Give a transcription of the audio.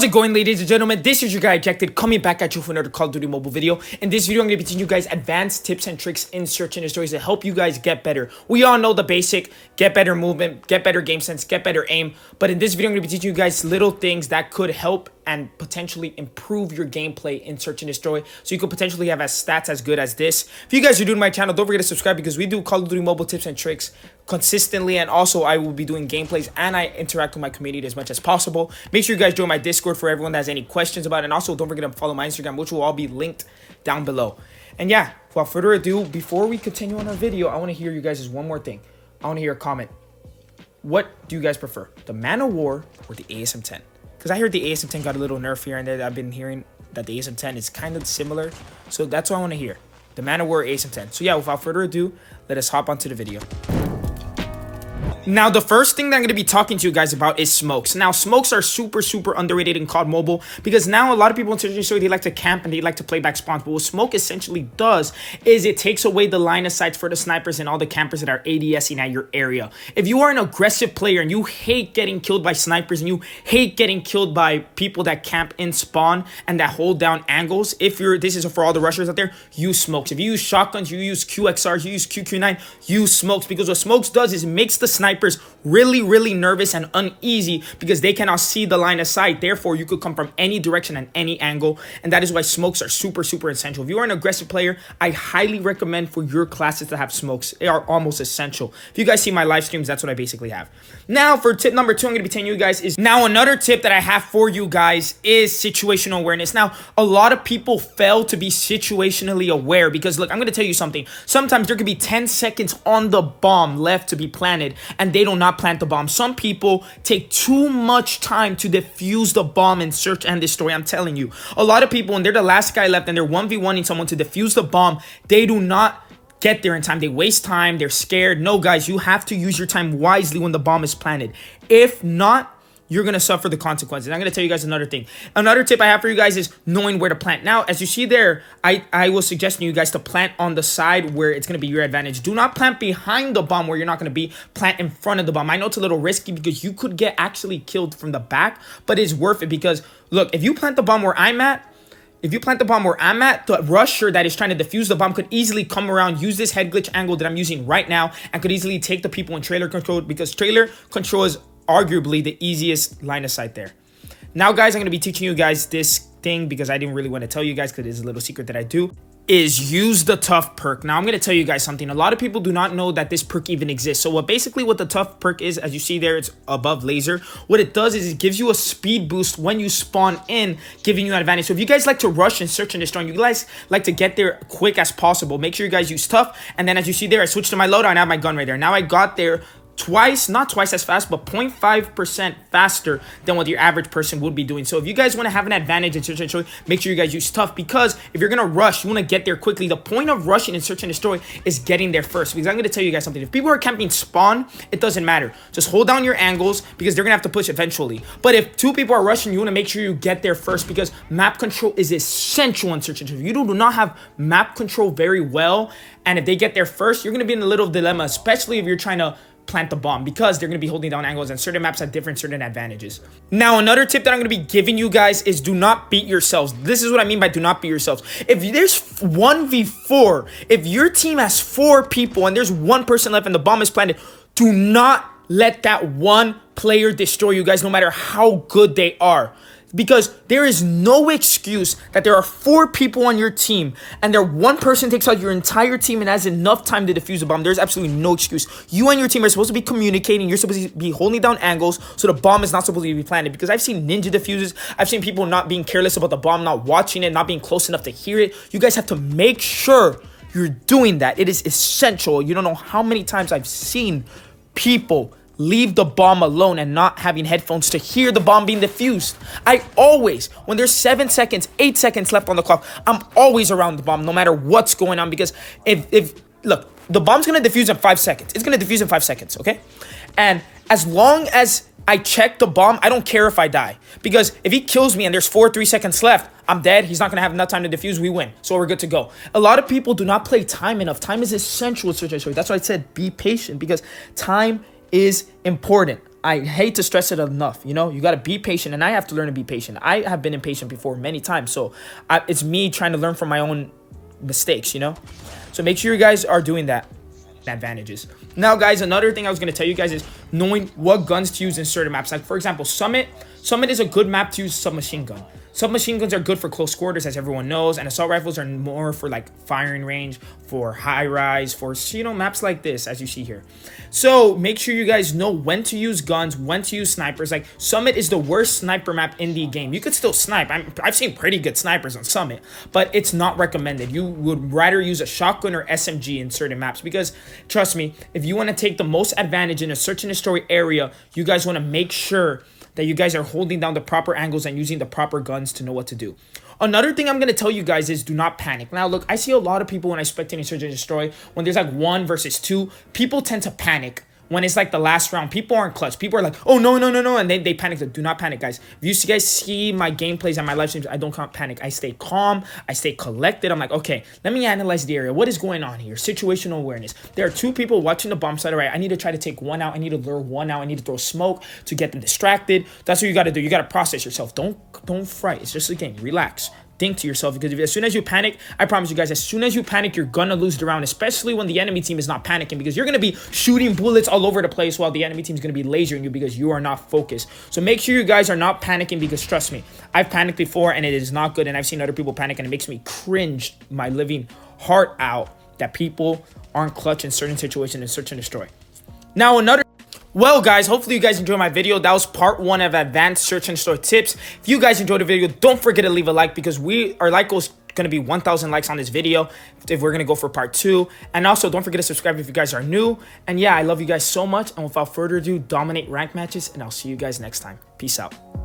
How's it going, ladies and gentlemen? This is your guy Ejected, coming back at you for another Call of Duty mobile video. In this video, I'm going to be teaching you guys advanced tips and tricks in search and destroys to help you guys get better. We all know the basic: get better movement, get better game sense, get better aim. But in this video, I'm going to be teaching you guys little things that could help and potentially improve your gameplay in search and destroy, so you could potentially have stats as good as this. If you guys are new to my channel, don't forget to subscribe, because we do Call of Duty mobile tips and tricks consistently, and also I will be doing gameplays and I interact with my community as much as possible. Make sure you guys join my Discord for everyone that has any questions about it, and also don't forget to follow my Instagram, which will all be linked down below. And yeah, without further ado, before we continue on our video, I want to hear you guys one more thing. I want to hear a comment. What do you guys prefer, the Man of War or the ASM-10? Because I heard the ASM-10 got a little nerf here and there. I've been hearing that the ASM-10 is kind of similar. So that's what I want to hear. The Man of War, ASM-10. So yeah, without further ado, let us hop onto the video. Now, the first thing that I'm going to be talking to you guys about is smokes. Now, smokes are super underrated in COD Mobile, because now a lot of people in search and destroy, they like to camp and they like to play back spawns. But what smoke essentially does is it takes away the line of sight for the snipers and all the campers that are ADSing at your area. If you are an aggressive player and you hate getting killed by snipers and you hate getting killed by people that camp in spawn and that hold down angles, this is for all the rushers out there, use smokes. If you use shotguns, you use QXRs, you use QQ9, use smokes, because what smokes does is it makes the snipers really nervous and uneasy, because they cannot see the line of sight. Therefore, you could come from any direction and any angle, and that is why smokes are super essential. If you are an aggressive player, I highly recommend for your classes to have smokes. They are almost essential. If you guys see my live streams, that's what I basically have. Now, for tip number 2, I'm going to be telling you guys is now another tip that I have for you guys is situational awareness. Now, a lot of people fail to be situationally aware, because look, I'm going to tell you something. Sometimes there could be 10 seconds on the bomb left to be planted, and they do not plant the bomb. Some people take too much time to defuse the bomb in search and destroy. I'm telling you, a lot of people, when they're the last guy left and they're 1v1ing someone to defuse the bomb, they do not get there in time. They waste time. They're scared. No, guys, you have to use your time wisely when the bomb is planted. If not, you're going to suffer the consequences. I'm going to tell you guys another thing. Another tip I have for you guys is knowing where to plant. Now, as you see there, I will suggest you guys to plant on the side where it's going to be your advantage. Do not plant behind the bomb where you're not going to be. Plant in front of the bomb. I know it's a little risky because you could get actually killed from the back, but it's worth it, because look, if you plant the bomb where I'm at, the rusher that is trying to defuse the bomb could easily come around, use this head glitch angle that I'm using right now, and could easily take the people in trailer control, because trailer control is arguably the easiest line of sight there. Now, guys, I'm going to be teaching you guys this thing, because I didn't really want to tell you guys, because it's a little secret that I do, is use the Tough Perk. Now, I'm going to tell you guys something. A lot of people do not know that this perk even exists. So what the Tough Perk is, as you see there, it's above laser. What it does is it gives you a speed boost when you spawn in, giving you an advantage. So if you guys like to rush and search and destroy, and you guys like to get there quick as possible, make sure you guys use Tough. And then as you see there, I switched to my loadout and I have my gun right there. Now I got there not twice as fast, but 0.5% faster than what your average person would be doing. So if you guys want to have an advantage in search and destroy, make sure you guys use Tough, because if you're going to rush, you want to get there quickly. The point of rushing in search and destroy is getting there first, because I'm going to tell you guys something. If people are camping spawn, it doesn't matter. Just hold down your angles, because they're going to have to push eventually. But if 2 people are rushing, you want to make sure you get there first, because map control is essential in search and destroy. If you do not have map control very well, and if they get there first, you're going to be in a little dilemma, especially if you're trying to plant the bomb, because they're going to be holding down angles, and certain maps have certain advantages. Now, another tip that I'm going to be giving you guys is do not beat yourselves. This is what I mean by do not beat yourselves. If there's 1v4, if your team has 4 people and there's 1 person left and the bomb is planted, do not let that one player destroy you guys, no matter how good they are. Because there is no excuse that there are 4 people on your team and 1 person takes out your entire team and has enough time to defuse the bomb. There's absolutely no excuse. You and your team are supposed to be communicating. You're supposed to be holding down angles, so the bomb is not supposed to be planted. Because I've seen ninja diffuses. I've seen people not being careless about the bomb, not watching it, not being close enough to hear it. You guys have to make sure you're doing that. It is essential. You don't know how many times I've seen people leave the bomb alone and not having headphones to hear the bomb being defused. I always, when there's 7 seconds, 8 seconds left on the clock, I'm always around the bomb, no matter what's going on. Because look, the bomb's gonna defuse in 5 seconds. It's gonna defuse in 5 seconds, okay? And as long as I check the bomb, I don't care if I die. Because if he kills me and there's 3 seconds left, I'm dead. He's not going to have enough time to defuse. We win. So we're good to go. A lot of people do not play time enough. Time is essential in search and destroy. That's why I said be patient, because time is important. I hate to stress it enough, you know, you got to be patient, and I have to learn to be patient. I have been impatient before many times, so it's me trying to learn from my own mistakes, you know. So make sure you guys are doing that. Advantages. Now, guys, another thing I was going to tell you guys is knowing what guns to use in certain maps. Like, for example, Summit is a good map to use submachine gun. Submachine guns are good for close quarters, as everyone knows, and assault rifles are more for like firing range, for high rise, for, you know, maps like this, as you see here. So make sure you guys know when to use guns, when to use snipers. Like, Summit is the worst sniper map in the game. You could still snipe. I've seen pretty good snipers on Summit, but it's not recommended. You would rather use a shotgun or SMG in certain maps, because trust me, if you want to take the most advantage in a search and destroy area, you guys want to make sure that you guys are holding down the proper angles and using the proper guns to know what to do. Another thing I'm going to tell you guys is do not panic. Now, look, I see a lot of people when I spectate Search and Destroy, when there's like 1 versus 2, people tend to panic. When it's like the last round, people aren't clutch. People are like, oh, no, and then they panic. Do not panic, guys. If you guys see my gameplays and my live streams, I don't panic. I stay calm. I stay collected. I'm like, okay, let me analyze the area. What is going on here? Situational awareness. There are 2 people watching the bomb site. All right, I need to try to take 1 out. I need to lure 1 out. I need to throw smoke to get them distracted. That's what you got to do. You got to process yourself. Don't fright. It's just a game. Relax. Think to yourself, because as soon as you panic, I promise you guys, as soon as you panic, you're gonna lose the round, especially when the enemy team is not panicking, because you're gonna be shooting bullets all over the place while the enemy team is gonna be lasering you because you are not focused. So make sure you guys are not panicking, because trust me, I've panicked before and it is not good, and I've seen other people panic and it makes me cringe my living heart out that people aren't clutch in certain situations and search and destroy. Now, well, guys, hopefully you guys enjoyed my video. That was part 1 of advanced search and destroy tips. If you guys enjoyed the video, don't forget to leave a like, because our like goal is going to be 1,000 likes on this video if we're going to go for part 2. And also, don't forget to subscribe if you guys are new. And yeah, I love you guys so much. And without further ado, dominate rank matches, and I'll see you guys next time. Peace out.